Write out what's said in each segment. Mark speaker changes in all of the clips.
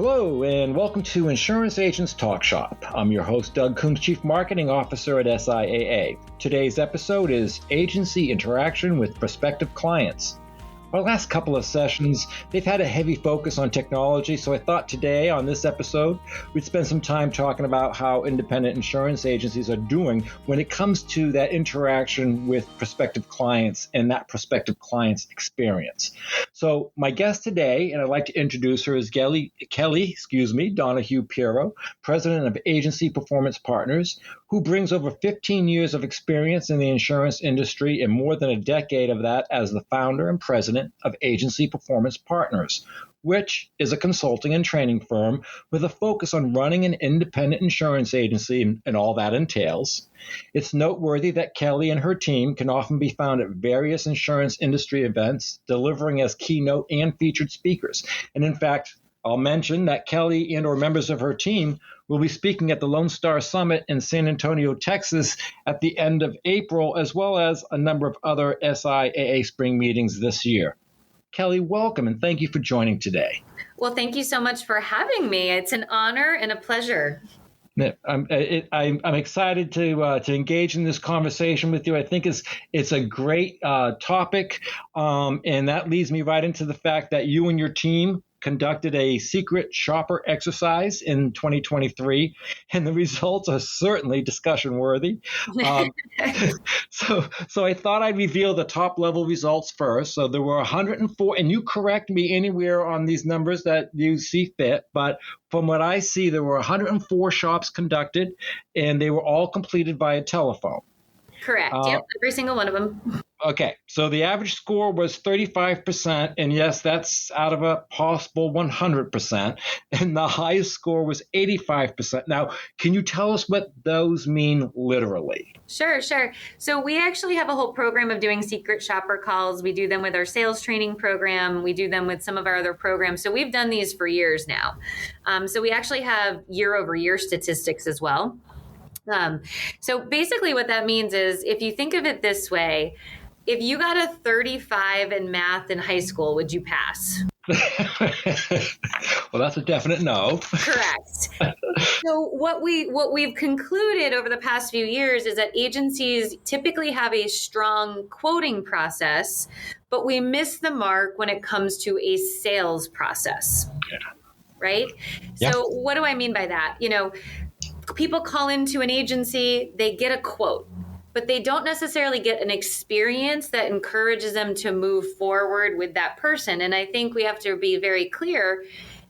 Speaker 1: Hello, and welcome to Insurance Agents Talk Shop. I'm your host, Doug Coombs, Chief Marketing Officer at SIAA. Today's episode is Agency Interaction with Prospective Clients. Our last couple of sessions, they've had a heavy focus on technology, so I thought today on this episode, we'd spend some time talking about how independent insurance agencies are doing when it comes to that interaction with prospective clients and that prospective client's experience. So my guest today, and I'd like to introduce her, is Kelly Donahue-Piro, President of Agency Performance Partners, who brings over 15 years of experience in the insurance industry and more than a decade of that as the founder and president of Agency Performance Partners, which is a consulting and training firm with a focus on running an independent insurance agency and all that entails. It's noteworthy that Kelly and her team can often be found at various insurance industry events, delivering as keynote and featured speakers. And in fact, I'll mention that Kelly and or members of her team will be speaking at the Lone Star Summit in San Antonio, Texas at the end of April, as well as a number of other SIAA spring meetings this year. Kelly, welcome, and thank you for joining today.
Speaker 2: Well, thank you so much for having me. It's an honor and a pleasure.
Speaker 1: I'm excited to engage in this conversation with you. I think it's a great topic, and that leads me right into the fact that you and your team conducted a secret shopper exercise in 2023, and the results are certainly discussion worthy. So I thought I'd reveal the top level results first. So there were 104, and you correct me anywhere on these numbers that you see fit, but from what I see, there were 104 shops conducted, and they were all completed via telephone.
Speaker 2: Correct. Yep, every single one of them.
Speaker 1: Okay, so the average score was 35%, and yes, that's out of a possible 100%, and the highest score was 85%. Now, can you tell us what those mean literally?
Speaker 2: Sure. So we actually have a whole program of doing secret shopper calls. We do them with our sales training program. We do them with some of our other programs. So we've done these for years now. So we actually have year-over-year statistics as well. So basically what that means is, if you think of it this way, if you got a 35 in math in high school, would you pass?
Speaker 1: Well, that's a definite no.
Speaker 2: Correct. So what we've concluded over the past few years is that agencies typically have a strong quoting process, but we miss the mark when it comes to a sales process.
Speaker 1: Yeah.
Speaker 2: Right?
Speaker 1: Yeah.
Speaker 2: So what do I mean by that? People call into an agency, they get a quote, but they don't necessarily get an experience that encourages them to move forward with that person. And I think we have to be very clear.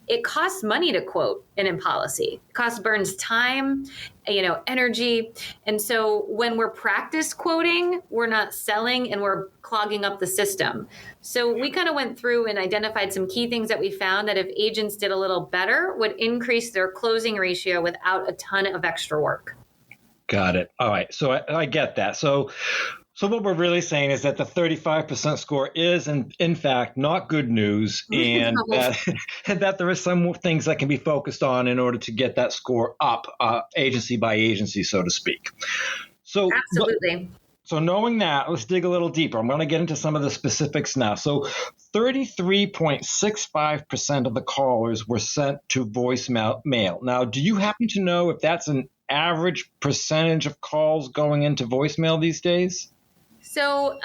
Speaker 2: It costs money to quote in policy. It burns time, energy. And so when we're practice quoting, we're not selling and we're clogging up the system. So we kind of went through and identified some key things that we found that if agents did a little better would increase their closing ratio without a ton of extra work.
Speaker 1: Got it. All right. So I get that. So what we're really saying is that the 35% score is, in fact, not good news, and that there are some things that can be focused on in order to get that score up, agency by agency, so to speak. So
Speaker 2: absolutely.
Speaker 1: So knowing that, let's dig a little deeper. I'm going to get into some of the specifics now. So 33.65% of the callers were sent to voicemail. Now, do you happen to know if that's an average percentage of calls going into voicemail these days?
Speaker 2: So,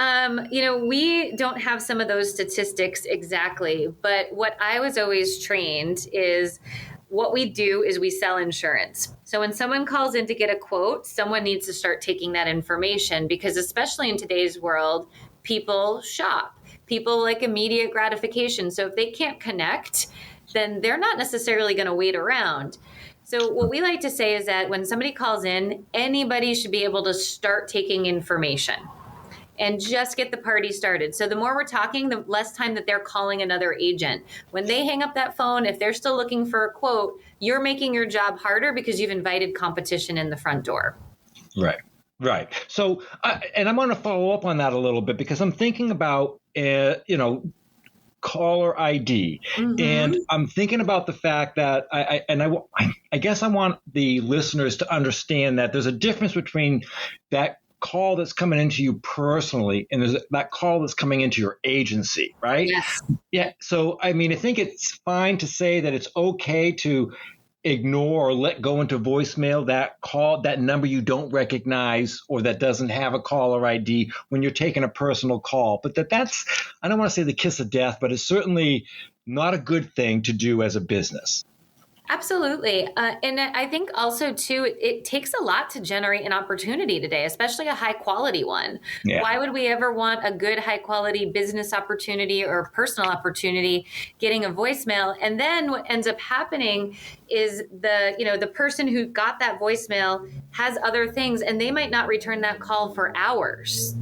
Speaker 2: we don't have some of those statistics exactly, but what I was always trained is what we do is we sell insurance. So when someone calls in to get a quote, someone needs to start taking that information, because especially in today's world, people shop. People like immediate gratification. So if they can't connect, then they're not necessarily going to wait around. So what we like to say is that when somebody calls in, anybody should be able to start taking information and just get the party started. So the more we're talking, the less time that they're calling another agent. When they hang up that phone, if they're still looking for a quote, you're making your job harder because you've invited competition in the front door.
Speaker 1: Right. So, and I'm going to follow up on that a little bit, because I'm thinking about, caller ID. Mm-hmm. And I'm thinking about the fact that I guess I want the listeners to understand that there's a difference between that call that's coming into you personally, and there's that call that's coming into your agency, right?
Speaker 2: Yes.
Speaker 1: Yeah. So, I mean, I think it's fine to say that it's okay to ignore or let go into voicemail that call, that number you don't recognize or that doesn't have a caller ID when you're taking a personal call. But that's, I don't want to say the kiss of death, but it's certainly not a good thing to do as a business.
Speaker 2: Absolutely. And I think also, too, it takes a lot to generate an opportunity today, especially a high quality one.
Speaker 1: Yeah.
Speaker 2: Why would we ever want a good high quality business opportunity or personal opportunity getting a voicemail? And then what ends up happening is the person who got that voicemail has other things and they might not return that call for hours.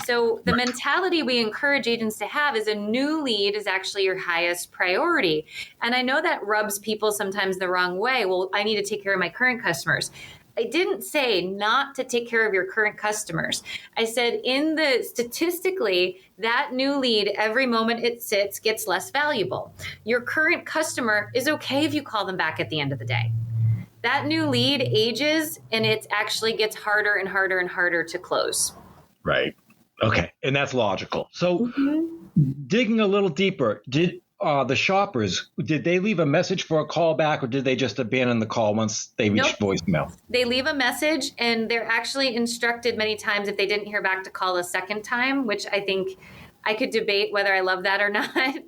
Speaker 2: So the mentality we encourage agents to have is a new lead is actually your highest priority. And I know that rubs people sometimes the wrong way. Well, I need to take care of my current customers. I didn't say not to take care of your current customers. I said statistically, that new lead, every moment it sits, gets less valuable. Your current customer is okay if you call them back at the end of the day. That new lead ages and it actually gets harder and harder and harder to close.
Speaker 1: Right. Okay. And that's logical. So digging a little deeper, did the shoppers, did they leave a message for a call back or did they just abandon the call once they reached voicemail?
Speaker 2: They leave a message and they're actually instructed many times if they didn't hear back to call a second time, which I think I could debate whether I love that or not. I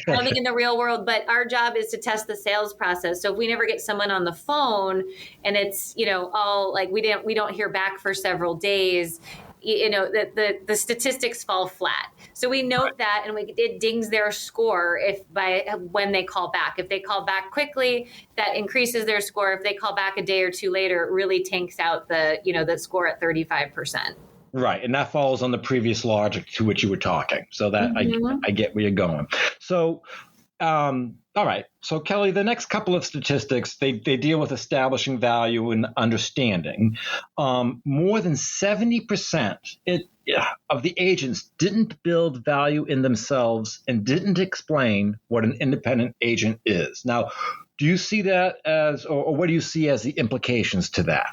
Speaker 2: don't think in the real world, but our job is to test the sales process. So if we never get someone on the phone and it's, all like we don't hear back for several days, the statistics fall flat. So we note that and it dings their score when they call back. If they call back quickly, that increases their score. If they call back a day or two later, it really tanks out the score at 35%.
Speaker 1: Right. And that falls on the previous logic to which you were talking. So that I get where you're going. So, all right. So, Kelly, the next couple of statistics, they deal with establishing value and understanding. More than 70% of the agents didn't build value in themselves and didn't explain what an independent agent is. Now, do you see that as, or what do you see as the implications to that?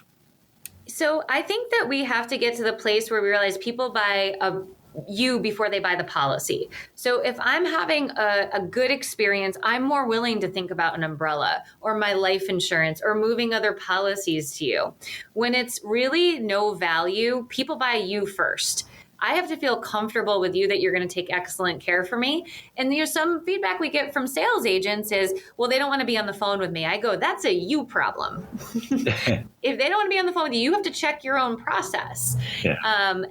Speaker 2: So I think that we have to get to the place where we realize people buy you before they buy the policy. So if I'm having a good experience, I'm more willing to think about an umbrella or my life insurance or moving other policies to you. When it's really no value, people buy you first. I have to feel comfortable with you that you're going to take excellent care for me. And some feedback we get from sales agents is, well, they don't want to be on the phone with me. I go, that's a you problem. If they don't want to be on the phone with you, you have to check your own process. Yeah.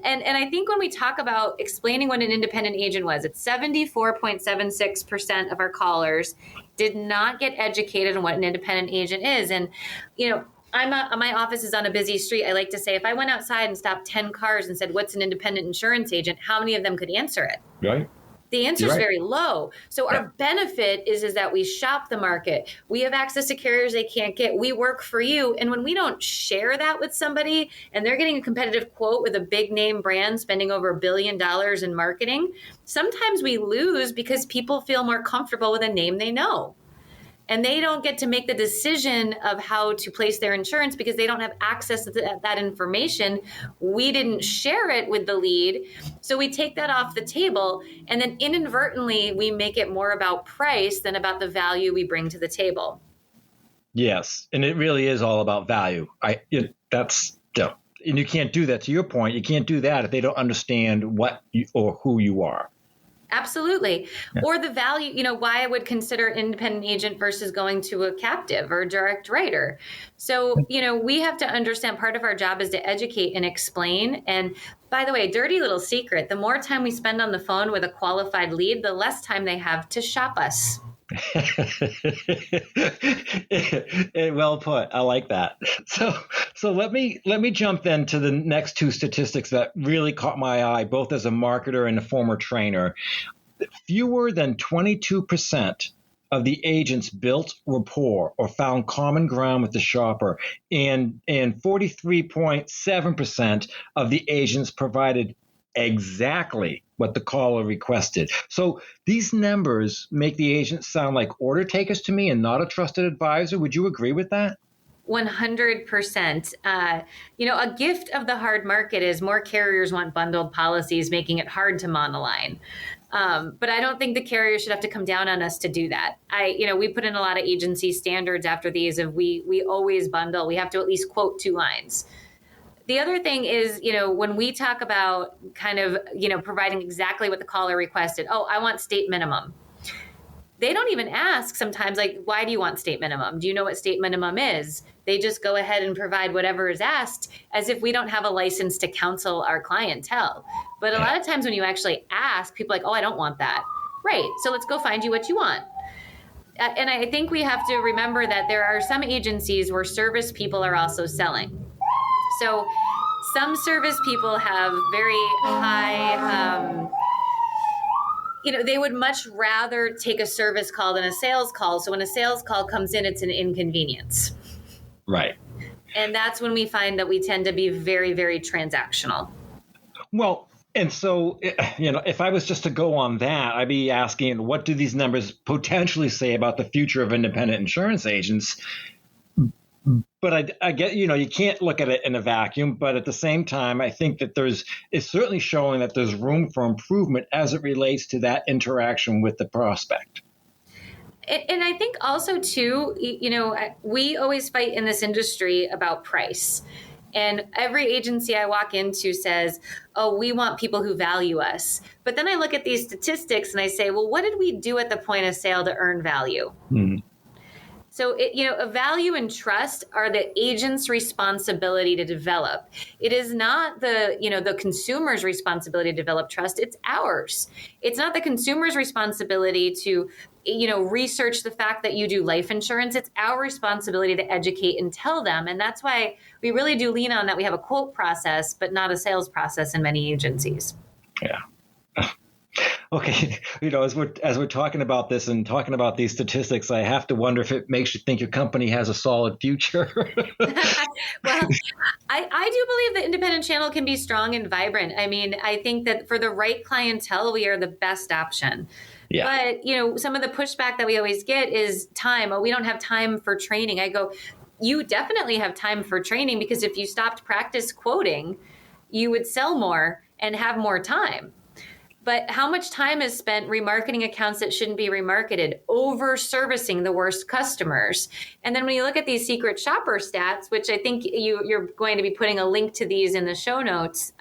Speaker 2: And I think when we talk about explaining what an independent agent was, it's 74.76% of our callers did not get educated on what an independent agent is. And, my office is on a busy street. I like to say, if I went outside and stopped 10 cars and said, what's an independent insurance agent? How many of them could answer it?
Speaker 1: Right.
Speaker 2: The answer is very low. So our benefit is that we shop the market. We have access to carriers they can't get. We work for you. And when we don't share that with somebody and they're getting a competitive quote with a big name brand spending over $1 billion in marketing, sometimes we lose because people feel more comfortable with a name they know. And they don't get to make the decision of how to place their insurance because they don't have access to that information. We didn't share it with the lead. So we take that off the table. And then inadvertently, we make it more about price than about the value we bring to the table.
Speaker 1: Yes. And it really is all about value. And you can't do that. To your point, you can't do that if they don't understand what or who you are.
Speaker 2: Absolutely. Yeah. Or the value, why I would consider an independent agent versus going to a captive or a direct writer. So, we have to understand part of our job is to educate and explain. And by the way, dirty little secret, the more time we spend on the phone with a qualified lead, the less time they have to shop us.
Speaker 1: Well put. I like that. So let me jump then to the next two statistics that really caught my eye, both as a marketer and a former trainer. Fewer than 22% of the agents built rapport or found common ground with the shopper, and 43.7% of the agents provided exactly what the caller requested. So these numbers make the agent sound like order takers to me and not a trusted advisor. Would you agree with that?
Speaker 2: 100%. A gift of the hard market is more carriers want bundled policies, making it hard to monoline. But I don't think the carrier should have to come down on us to do that. We put in a lot of agency standards after these of we always bundle. We have to at least quote 2 lines. The other thing is, when we talk about kind of, providing exactly what the caller requested, I want state minimum. They don't even ask sometimes, like, why do you want state minimum? Do you know what state minimum is? They just go ahead and provide whatever is asked as if we don't have a license to counsel our clientele. But a lot of times when you actually ask, people are like, I don't want that. Right. So let's go find you what you want. And I think we have to remember that there are some agencies where service people are also selling. So some service people have very high, they would much rather take a service call than a sales call. So when a sales call comes in, it's an inconvenience.
Speaker 1: Right.
Speaker 2: And that's when we find that we tend to be very, very transactional.
Speaker 1: Well, and so, if I was just to go on that, I'd be asking, what do these numbers potentially say about the future of independent insurance agents? But I get, you can't look at it in a vacuum. But at the same time, I think that it's certainly showing that there's room for improvement as it relates to that interaction with the prospect.
Speaker 2: And I think also, too, we always fight in this industry about price. And every agency I walk into says, we want people who value us. But then I look at these statistics and I say, well, what did we do at the point of sale to earn value? Mm-hmm. So, value and trust are the agent's responsibility to develop. It is not the consumer's responsibility to develop trust. It's ours. It's not the consumer's responsibility to, research the fact that you do life insurance. It's our responsibility to educate and tell them. And that's why we really do lean on that. We have a quote process, but not a sales process in many agencies.
Speaker 1: Yeah. Okay, as we're talking about this and talking about these statistics, I have to wonder if it makes you think your company has a solid future.
Speaker 2: Well, I do believe the independent channel can be strong and vibrant. I mean, I think that for the right clientele, we are the best option. Yeah. But, some of the pushback that we always get is time. We don't have time for training. I go, you definitely have time for training, because if you stopped practice quoting, you would sell more and have more time. But how much time is spent remarketing accounts that shouldn't be remarketed, over servicing the worst customers? And then when you look at these secret shopper stats, which I think you're going to be putting a link to these in the show notes,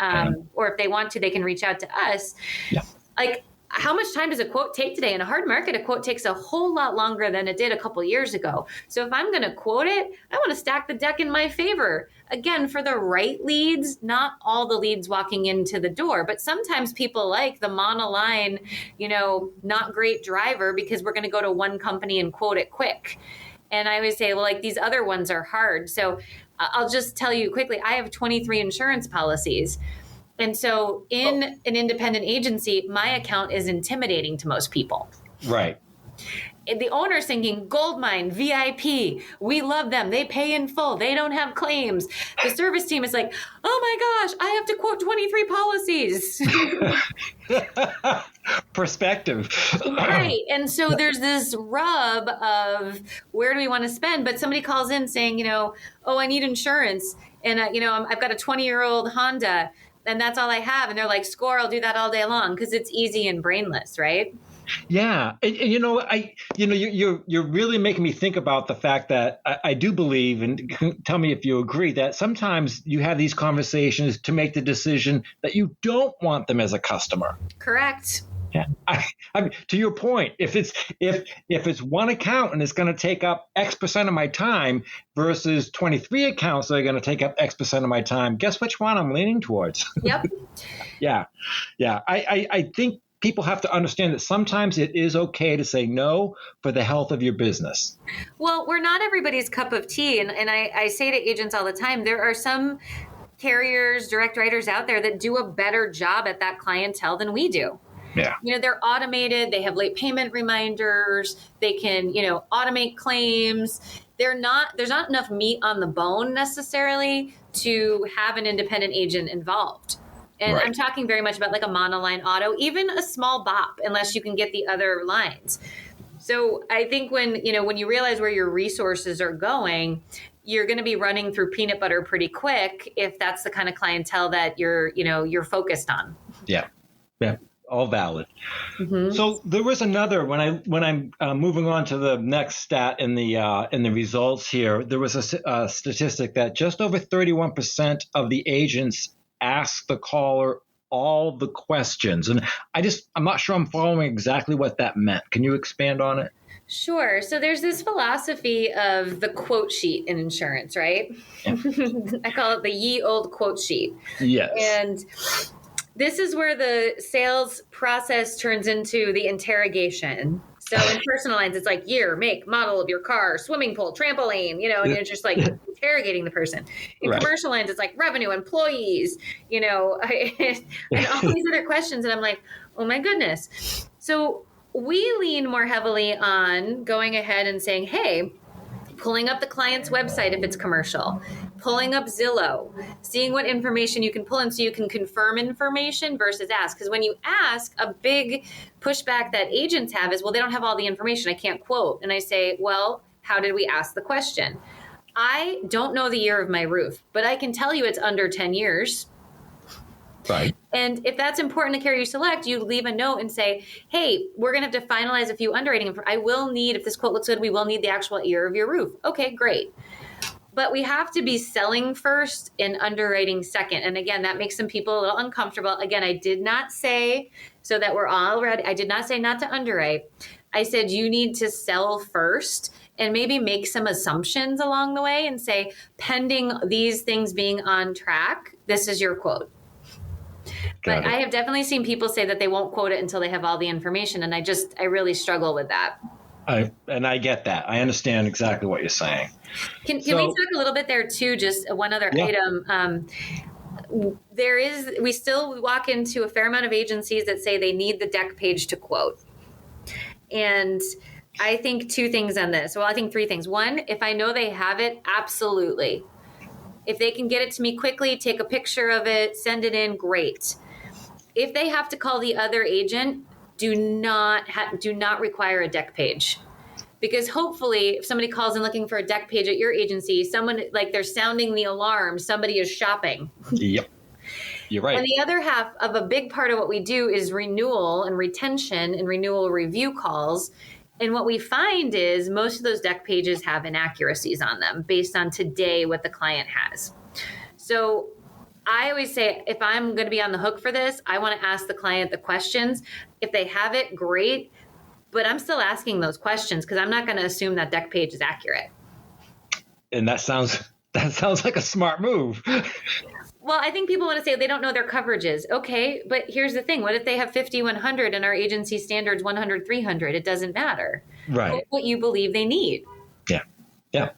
Speaker 2: or if they want to, they can reach out to us. Yeah. Like, how much time does a quote take today? In a hard market, a quote takes a whole lot longer than it did a couple years ago. So if I'm going to quote it, I want to stack the deck in my favor. Again, for the right leads, not all the leads walking into the door, but sometimes people like the monoline, not great driver, because we're going to go to one company and quote it quick. And I always say, well, like, these other ones are hard. So I'll just tell you quickly, I have 23 insurance policies. And so in an independent agency, my account is intimidating to most people.
Speaker 1: Right.
Speaker 2: The owner's thinking, gold mine, VIP, we love them. They pay in full. They don't have claims. The service team is like, oh my gosh, I have to quote 23 policies.
Speaker 1: Perspective.
Speaker 2: Right. And so there's this rub of, where do we want to spend? But somebody calls in saying, I need insurance. And, I've got a 20-year-old Honda, and that's all I have. And they're like, score, I'll do that all day long, because it's easy and brainless, right?
Speaker 1: Yeah. And you're really making me think about the fact that I do believe, and tell me if you agree, that sometimes you have these conversations to make the decision that you don't want them as a customer.
Speaker 2: Correct.
Speaker 1: Yeah. I mean, to your point, if it's one account and it's going to take up X% of my time versus 23 accounts that are going to take up X% of my time, guess which one I'm leaning towards?
Speaker 2: Yep.
Speaker 1: Yeah. I think people have to understand that sometimes it is okay to say no for the health of your business.
Speaker 2: Well, we're not everybody's cup of tea. And I say to agents all the time, there are some carriers, direct writers out there that do a better job at that clientele than we do.
Speaker 1: Yeah.
Speaker 2: They're automated. They have late payment reminders. They can, automate claims. There's not enough meat on the bone necessarily to have an independent agent involved. And right. I'm talking very much about like a monoline auto, even a small BOP, unless you can get the other lines. So I think when you realize where your resources are going, you're going to be running through peanut butter pretty quick if that's the kind of clientele that you're focused on.
Speaker 1: Yeah. All valid. Mm-hmm. So there was another, when I'm moving on to the next stat in the results here, there was a statistic that just over 31% of the agents asked the caller all the questions. And I'm not sure I'm following exactly what that meant. Can you expand on it?
Speaker 2: Sure. So there's this philosophy of the quote sheet in insurance, right? Yeah. I call it the ye old quote sheet.
Speaker 1: Yes.
Speaker 2: And this is where the sales process turns into the interrogation. So in personal lines, it's like year, make, model of your car, swimming pool, trampoline, and you're just like interrogating the person. In commercial lines, it's like revenue, employees, and all these other questions. And I'm like, oh my goodness. So we lean more heavily on going ahead and saying, hey, pulling up the client's website if it's commercial, pulling up Zillow, seeing what information you can pull in so you can confirm information versus ask. Because when you ask, a big pushback that agents have is, well, they don't have all the information. I can't quote. And I say, well, how did we ask the question? I don't know the year of my roof, but I can tell you it's under 10 years.
Speaker 1: Right.
Speaker 2: And if that's important to carrier you select, you leave a note and say, hey, we're going to have to finalize a few underwriting. I will need, if this quote looks good, we will need the actual year of your roof. Okay, great. But we have to be selling first and underwriting second. And again, that makes some people a little uncomfortable. Again, I did not say, so that we're all ready, I did not say not to underwrite. I said you need to sell first and maybe make some assumptions along the way and say, pending these things being on track, this is your quote. But I have definitely seen people say that they won't quote it until they have all the information. And I really struggle with that.
Speaker 1: I get that. I understand exactly what you're saying.
Speaker 2: Can we talk a little bit there too? Just one other item. We still walk into a fair amount of agencies that say they need the deck page to quote. And I think two things on this. Well, I think three things. One, if I know they have it, absolutely. If they can get it to me quickly, take a picture of it, send it in, great. If they have to call the other agent, do not require a deck page. Because hopefully if somebody calls in looking for a deck page at your agency, someone like they're sounding the alarm, somebody is shopping.
Speaker 1: Yep. You're right.
Speaker 2: And the other half of a big part of what we do is renewal and retention and renewal review calls. And what we find is most of those deck pages have inaccuracies on them based on today what the client has. So I always say, if I'm going to be on the hook for this, I want to ask the client the questions. If they have it, great. But I'm still asking those questions because I'm not going to assume that deck page is accurate.
Speaker 1: And that sounds like a smart move.
Speaker 2: Well, I think people want to say they don't know their coverages. Okay, but here's the thing. What if they have 50, 100 and our agency standards 100, 300? It doesn't matter.
Speaker 1: Right.
Speaker 2: Quote what you believe they need.
Speaker 1: Yeah. Yeah.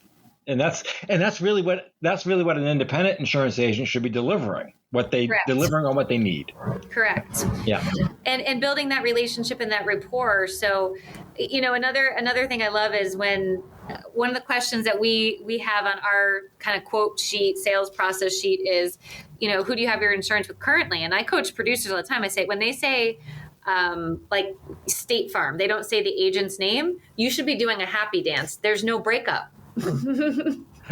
Speaker 1: And that's really what an independent insurance agent should be delivering. Delivering on what they need.
Speaker 2: Correct.
Speaker 1: Yeah.
Speaker 2: And building that relationship and that rapport. So, another thing I love is when one of the questions that we have on our kind of quote sheet, sales process sheet is, who do you have your insurance with currently? And I coach producers all the time. I say, when they say, like State Farm, they don't say the agent's name. You should be doing a happy dance. There's no breakup.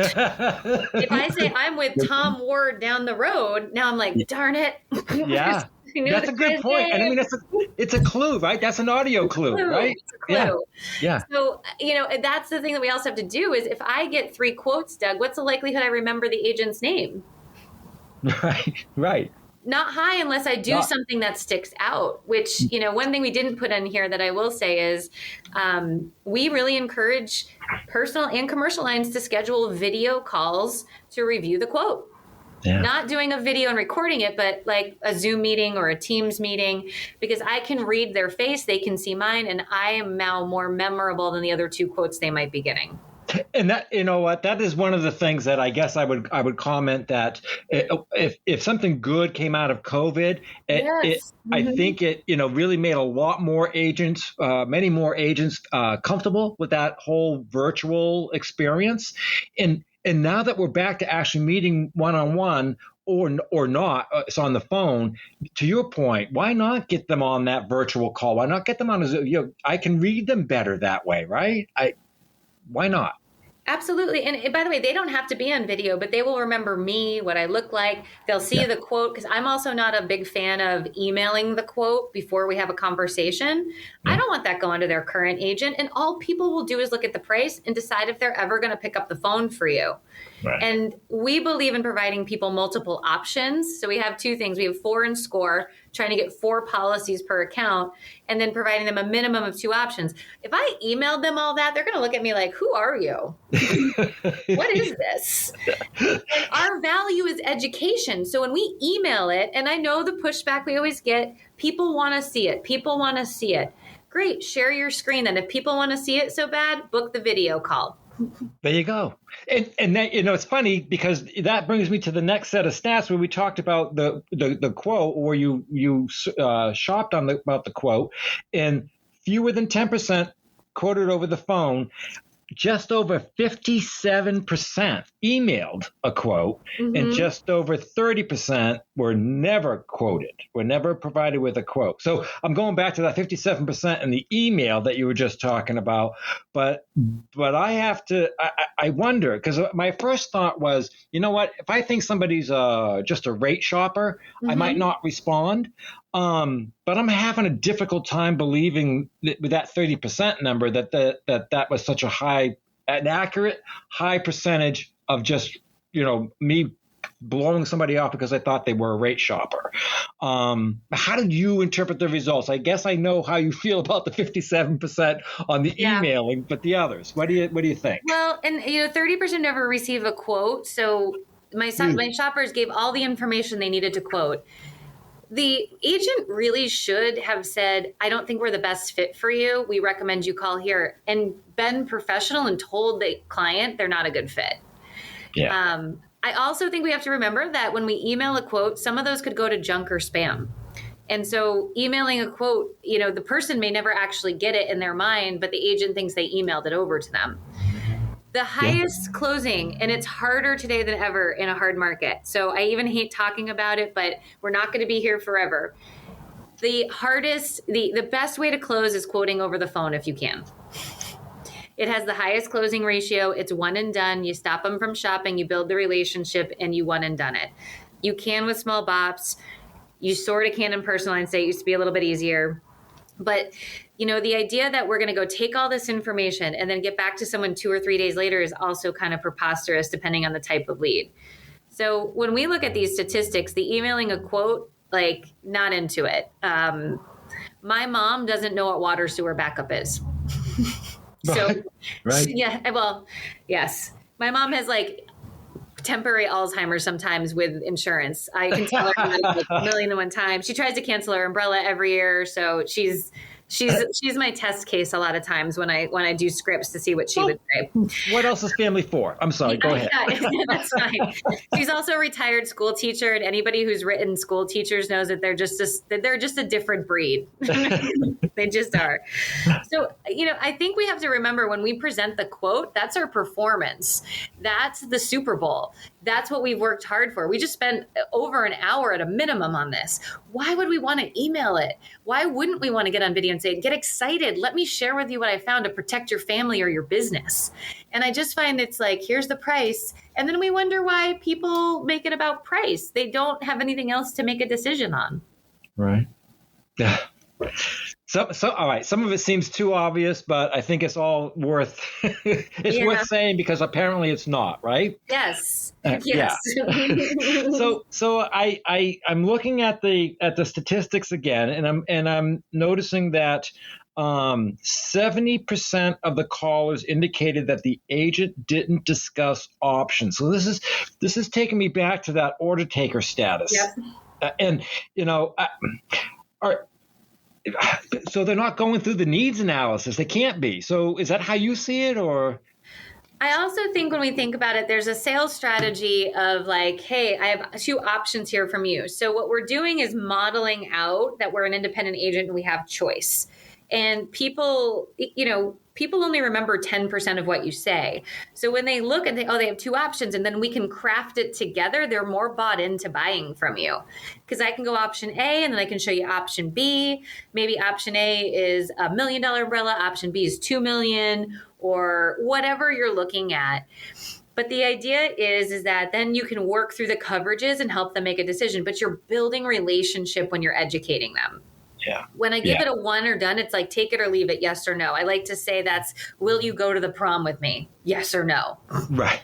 Speaker 2: If I say I'm with Tom Ward down the road, now I'm like, darn it.
Speaker 1: Yeah. That's a good point. And I mean, it's a clue, right? That's an audio clue, right?
Speaker 2: It's a clue.
Speaker 1: Yeah.
Speaker 2: So, that's the thing that we also have to do is if I get 3 quotes, Doug, what's the likelihood I remember the agent's name?
Speaker 1: Right.
Speaker 2: Not high unless I do something that sticks out, which, one thing we didn't put in here that I will say is we really encourage personal and commercial lines to schedule video calls to review the quote. Yeah. Not doing a video and recording it, but like a Zoom meeting or a Teams meeting, because I can read their face, they can see mine, and I am now more memorable than the other 2 quotes they might be getting.
Speaker 1: And that, that is one of the things that I guess I would comment that if something good came out of COVID, I think it, really made a lot more agents, many more agents comfortable with that whole virtual experience. And now that we're back to actually meeting one-on-one or not, it's on the phone, to your point, why not get them on that virtual call? Why not get them on I can read them better that way, right? Why not?
Speaker 2: Absolutely. And by the way, they don't have to be on video, but they will remember me, what I look like. They'll see the quote, because I'm also not a big fan of emailing the quote before we have a conversation. I don't want that going to their current agent. And all people will do is look at the price and decide if they're ever going to pick up the phone for you.
Speaker 1: Right.
Speaker 2: And we believe in providing people multiple options. So we have two things. We have 4 in SCORE, trying to get 4 policies per account, and then providing them a minimum of 2 options. If I emailed them all that, they're going to look at me like, who are you? What is this? And our value is education. So when we email it, and I know the pushback we always get, people want to see it. People want to see it. Great. Share your screen. And if people want to see it so bad, book the video call.
Speaker 1: There you go. And that, it's funny because that brings me to the next set of stats where we talked about the quote, or you shopped about the quote, and fewer than 10% quoted over the phone. Just over 57% emailed a quote, and just over 30% were never quoted, were never provided with a quote. So I'm going back to that 57% in the email that you were just talking about. But I have to, I wonder, because my first thought was, you know what, if I think somebody's just a rate shopper, I might not respond. But I'm having a difficult time believing with that 30% number that was such an accurate high percentage of just, me blowing somebody off because I thought they were a rate shopper. How did you interpret the results? I guess I know how you feel about the 57% on the emailing, but the others, what do you think?
Speaker 2: Well, and 30% never receive a quote. So my shoppers gave all the information they needed to quote. The agent really should have said, I don't think we're the best fit for you. We recommend you call here, and been professional and told the client they're not a good fit.
Speaker 1: Yeah.
Speaker 2: I also think we have to remember that when we email a quote, some of those could go to junk or spam. And so emailing a quote, the person may never actually get it in their mind, but the agent thinks they emailed it over to them. The highest closing, and it's harder today than ever in a hard market. So I even hate talking about it, but we're not going to be here forever. The best way to close is quoting over the phone if you can. It has the highest closing ratio. It's one and done. You stop them from shopping, you build the relationship, and you one and done it. You can with small bops. You sort of can in personal lines. It used to be a little bit easier. But, the idea that we're going to go take all this information and then get back to someone 2 or 3 days later is also kind of preposterous depending on the type of lead. So when we look at these statistics, the emailing a quote, not into it. My mom doesn't know what water sewer backup is. So,
Speaker 1: right.
Speaker 2: Yeah, well, yes. My mom has temporary Alzheimer's sometimes with insurance. I can tell her a million and one times. She tries to cancel her umbrella every year. So she's my test case a lot of times when I do scripts to see what she would say.
Speaker 1: What else is family for? I'm sorry, go ahead.
Speaker 2: Yeah, that's fine. She's also a retired school teacher, and anybody who's written school teachers knows that they're just a different breed. They just are. So, I think we have to remember when we present the quote, that's our performance. That's the Super Bowl. That's what we've worked hard for. We just spent over an hour at a minimum on this. Why would we want to email it? Why wouldn't we want to get on video and say, get excited? Let me share with you what I found to protect your family or your business. And I just find it's here's the price. And then we wonder why people make it about price. They don't have anything else to make a decision on.
Speaker 1: Right. Yeah. So all right. Some of it seems too obvious, but I think it's all worth worth saying because apparently it's not, right?
Speaker 2: Yes.
Speaker 1: Yes. Yeah. So I'm looking at the statistics again, and I'm noticing that 70% of the callers indicated that the agent didn't discuss options. So this is taking me back to that order taker status.
Speaker 2: Yep.
Speaker 1: So they're not going through the needs analysis. They can't be. So is that how you see it, or?
Speaker 2: I also think when we think about it, there's a sales strategy of hey, I have 2 options here from you. So what we're doing is modeling out that we're an independent agent and we have choice. And people people only remember 10% of what you say. So when they look and they have two options, and then we can craft it together, they're more bought into buying from you. Because I can go option A, and then I can show you option B. Maybe option A is $1 million umbrella, option B is 2 million, or whatever you're looking at. But the idea is that then you can work through the coverages and help them make a decision, but you're building relationship when you're educating them.
Speaker 1: Yeah.
Speaker 2: When I give it a one or done, it's like take it or leave it, yes or no. I like to say that's, will you go to the prom with me? Yes or no.
Speaker 1: Right.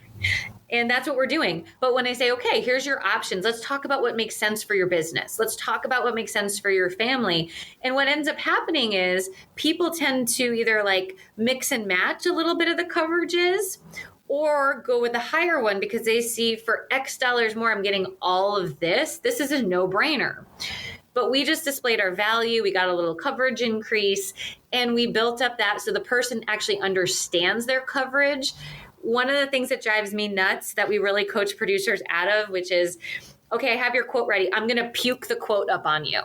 Speaker 2: And that's what we're doing. But when I say, okay, here's your options, let's talk about what makes sense for your business. Let's talk about what makes sense for your family. And what ends up happening is people tend to either like mix and match a little bit of the coverages, or go with the higher one because they see for X dollars more, I'm getting all of this. This is a no-brainer. But we just displayed our value. We got a little coverage increase, and we built up that so the person actually understands their coverage. One of the things that drives me nuts that we really coach producers out of, which is, okay, I have your quote ready. I'm going to puke the quote up on you.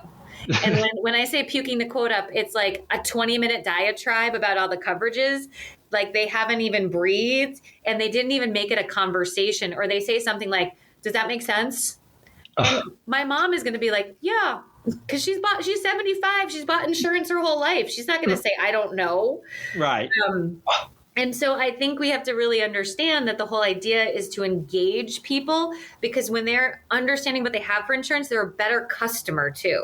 Speaker 2: And when I say puking the quote up, it's like a 20-minute diatribe about all the coverages. Like they haven't even breathed and they didn't even make it a conversation, or they say something like, does that make sense? And my mom is going to be like, yeah, because she's 75. She's bought insurance her whole life. She's not going to say, I don't know.
Speaker 1: Right.
Speaker 2: And so I think we have to really understand that the whole idea is to engage people, because when they're understanding what they have for insurance, they're a better customer too.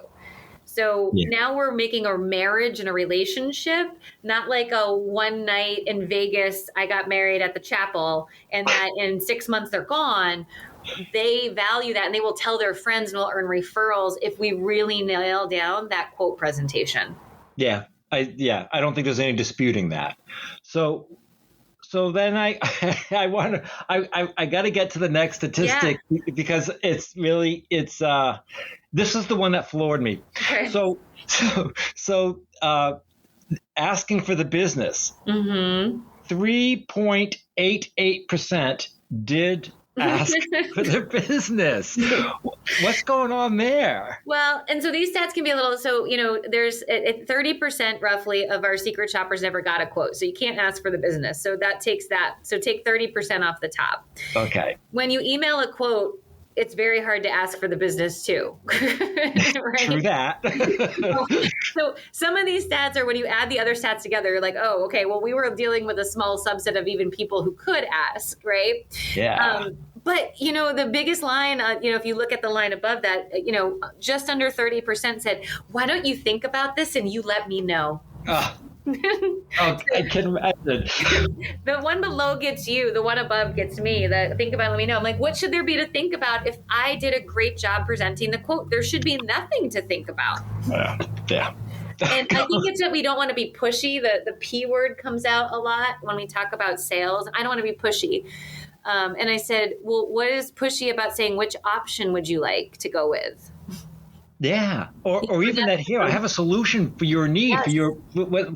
Speaker 2: So now we're making a marriage and a relationship, not like a one night in Vegas, I got married at the chapel, and that in 6 months they're gone. They value that, and they will tell their friends, and will earn referrals if we really nail down that quote presentation.
Speaker 1: Yeah. I don't think there's any disputing that. So then I got to get to the next statistic because this is the one that floored me.
Speaker 2: Okay.
Speaker 1: So asking for the business, 3.88% did ask for the business. What's going on there?
Speaker 2: Well, and so these stats can be a little, so, there's 30% roughly of our secret shoppers never got a quote. So you can't ask for the business. So that takes that. So take 30% off the top.
Speaker 1: Okay.
Speaker 2: When you email a quote, it's very hard to ask for the business too. Right?
Speaker 1: True that.
Speaker 2: So some of these stats are when you add the other stats together, you're like, oh, okay, well, we were dealing with a small subset of even people who could ask, right?
Speaker 1: Yeah.
Speaker 2: But, the biggest line, if you look at the line above that, just under 30% said, why don't you think about this and you let me know? I can imagine. The one below gets you, the one above gets me. The think about it, let me know. I'm like, what should there be to think about if I did a great job presenting the quote? There should be nothing to think about.
Speaker 1: Yeah.
Speaker 2: And I think it's that we don't want to be pushy. The P word comes out a lot when we talk about sales. I don't want to be pushy. And I said, well, what is pushy about saying which option would you like to go with?
Speaker 1: Yeah, or even that here, I have a solution for your need,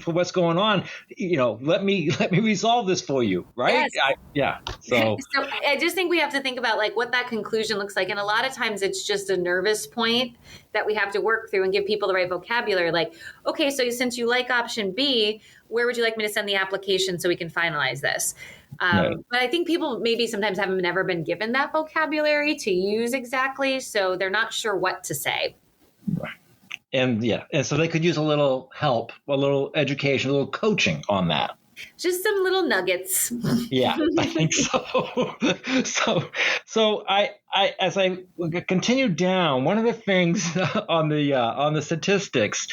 Speaker 1: for what's going on. Let me resolve this for you, right?
Speaker 2: Yes.
Speaker 1: So
Speaker 2: I just think we have to think about like what that conclusion looks like, and a lot of times it's just a nervous point that we have to work through and give people the right vocabulary. Like, okay, so since you like option B, where would you like me to send the application so we can finalize this? But I think people maybe sometimes haven't never been given that vocabulary to use exactly, so they're not sure what to say.
Speaker 1: Right. And so they could use a little help, a little education, a little coaching on that.
Speaker 2: Just some little nuggets.
Speaker 1: Yeah, I think so. So I as I continue down, one of the things on the statistics,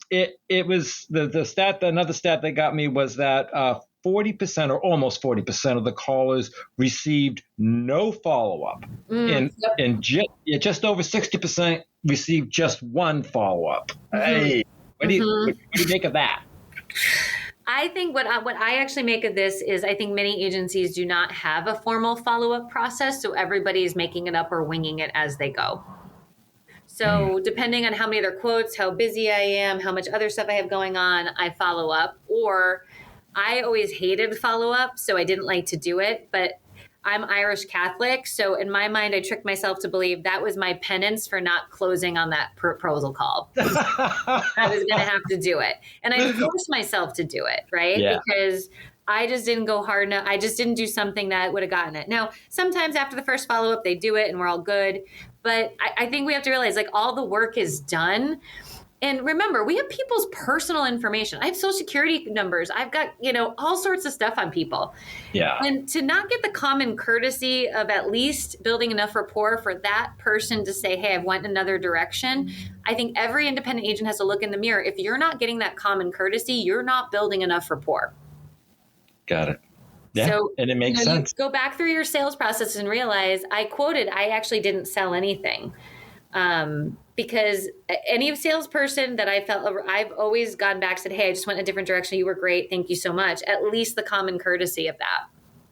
Speaker 1: it was the stat. Another stat that got me was that 40% or almost 40% of the callers received no follow-up, and just over 60% received just one follow-up. Hey, what do you make of that?
Speaker 2: I think what I actually make of this is I think many agencies do not have a formal follow-up process, so everybody's making it up or winging it as they go. So depending on how many of their quotes, how busy I am, how much other stuff I have going on, I follow up. Or I always hated follow-up, so I didn't like to do it. But I'm Irish Catholic. So in my mind, I tricked myself to believe that was my penance for not closing on that proposal call. I was going to have to do it. And I forced myself to do it, right?
Speaker 1: Yeah.
Speaker 2: Because I just didn't go hard enough. I just didn't do something that would have gotten it. Now, sometimes after the first follow-up, they do it and we're all good. But I think we have to realize, like, all the work is done. And remember, we have people's personal information. I have social security numbers. I've got, all sorts of stuff on people.
Speaker 1: Yeah.
Speaker 2: And to not get the common courtesy of at least building enough rapport for that person to say, hey, I've went in another direction. I think every independent agent has to look in the mirror. If you're not getting that common courtesy, you're not building enough rapport.
Speaker 1: Got it. Yeah, so, and it makes sense.
Speaker 2: You go back through your sales process and realize I actually didn't sell anything. Because any salesperson that I felt, I've always gone back and said, hey, I just went in a different direction. You were great. Thank you so much. At least the common courtesy of that.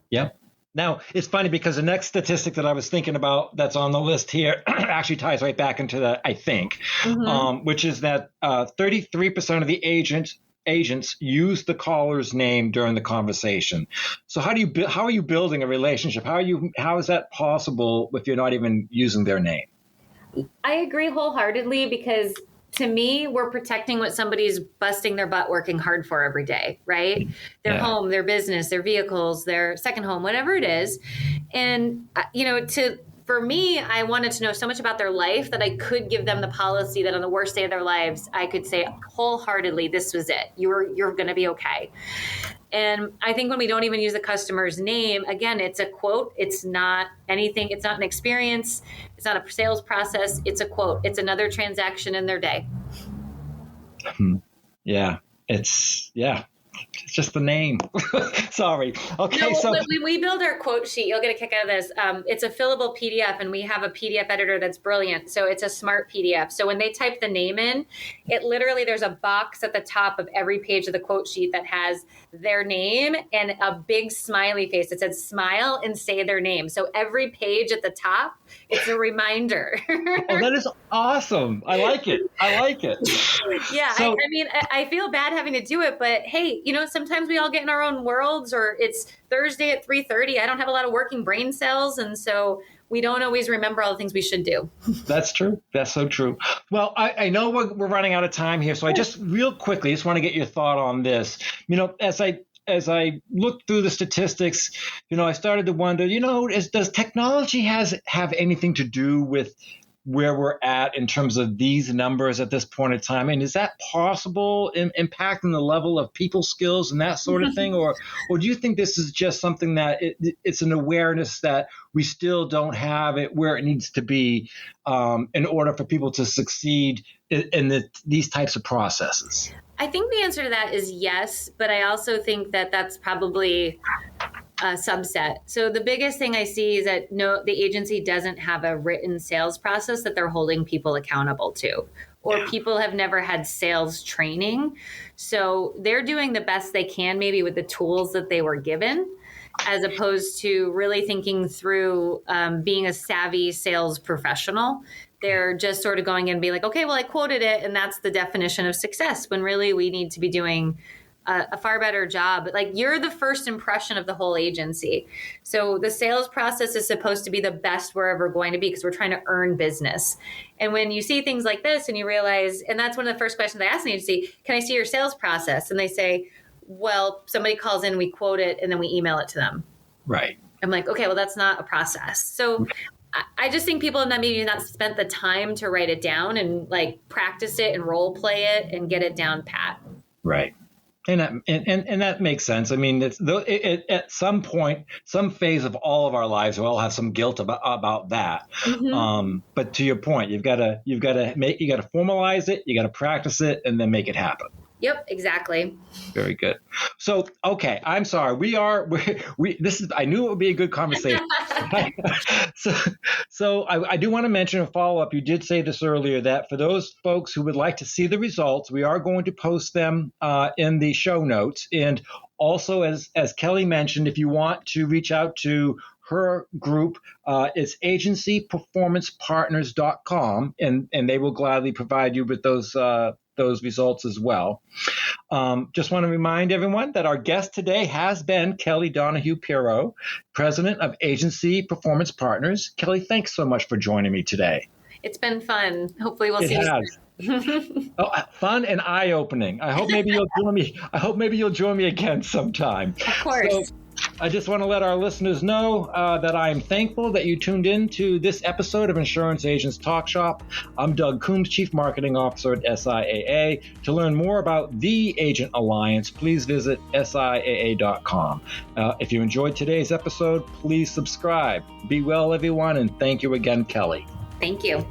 Speaker 1: Yep. Now, it's funny because the next statistic that I was thinking about that's on the list here actually ties right back into that, I think, which is that 33% of the agents use the caller's name during the conversation. So how are you building a relationship? How is that possible if you're not even using their name?
Speaker 2: I agree wholeheartedly, because to me, we're protecting what somebody's busting their butt working hard for every day, right? Their home, their business, their vehicles, their second home, whatever it is. And, for me, I wanted to know so much about their life that I could give them the policy that on the worst day of their lives, I could say wholeheartedly, this was it. You're going to be okay. And I think when we don't even use the customer's name, again, it's a quote. It's not anything. It's not an experience. It's not a sales process. It's a quote. It's another transaction in their day.
Speaker 1: Yeah. It's just the name. Sorry. Okay.
Speaker 2: No, so when we build our quote sheet, you'll get a kick out of this. It's a fillable PDF, and we have a PDF editor that's brilliant. So it's a smart PDF. So when they type the name in, there's a box at the top of every page of the quote sheet that has their name and a big smiley face. It says smile and say their name. So every page at the top, it's a reminder.
Speaker 1: Oh, that is awesome. I like it.
Speaker 2: Yeah. So, I feel bad having to do it, but hey, sometimes we all get in our own worlds, or it's Thursday at 3:30. I don't have a lot of working brain cells. And so we don't always remember all the things we should do.
Speaker 1: That's true. That's so true. Well, I know we're running out of time here. So I just real quickly just want to get your thought on this. As I looked through the statistics, I started to wonder, does technology have anything to do with where we're at in terms of these numbers at this point in time? And is that possible in impacting the level of people skills and that sort of thing? Or do you think this is just something that it's an awareness that we still don't have it where it needs to be in order for people to succeed in these types of processes?
Speaker 2: I think the answer to that is yes, but I also think that that's probably a subset. So the biggest thing I see is that the agency doesn't have a written sales process that they're holding people accountable to, or people have never had sales training. So they're doing the best they can maybe with the tools that they were given, as opposed to really thinking through being a savvy sales professional. They're just sort of going in and be like, okay, well, I quoted it, and that's the definition of success, when really we need to be doing a far better job. Like, you're the first impression of the whole agency. So the sales process is supposed to be the best we're ever going to be, because we're trying to earn business. And when you see things like this and you realize, and that's one of the first questions I ask an agency, can I see your sales process? And they say, well, somebody calls in, we quote it, and then we email it to them.
Speaker 1: Right.
Speaker 2: I'm like, okay, well, that's not a process. So I just think people have maybe not spent the time to write it down and like practice it and role play it and get it down pat.
Speaker 1: Right. And that makes sense. I mean, at some point, some phase of all of our lives, we all have some guilt about that. Mm-hmm. But to your point, you got to formalize it, you got to practice it, and then make it happen.
Speaker 2: Yep, exactly.
Speaker 1: Very good. So, okay, I'm sorry. I knew it would be a good conversation. So I do want to mention a follow-up. You did say this earlier, that for those folks who would like to see the results, we are going to post them in the show notes. And also, as Kelly mentioned, if you want to reach out to her group, it's agencyperformancepartners.com, and they will gladly provide you with those results as well. Just want to remind everyone that our guest today has been Kelly Donahue-Piro, President of Agency Performance Partners. Kelly, thanks so much for joining me today.
Speaker 2: It's been fun. Hopefully we'll see you soon.
Speaker 1: Fun and eye-opening. I hope maybe you'll join me. I hope maybe you'll join me again sometime.
Speaker 2: Of course.
Speaker 1: So, I just want to let our listeners know that I am thankful that you tuned in to this episode of Insurance Agents Talk Shop. I'm Doug Coombs, Chief Marketing Officer at SIAA. To learn more about the Agent Alliance, please visit SIAA.com. If you enjoyed today's episode, please subscribe. Be well, everyone, and thank you again, Kelly.
Speaker 2: Thank you.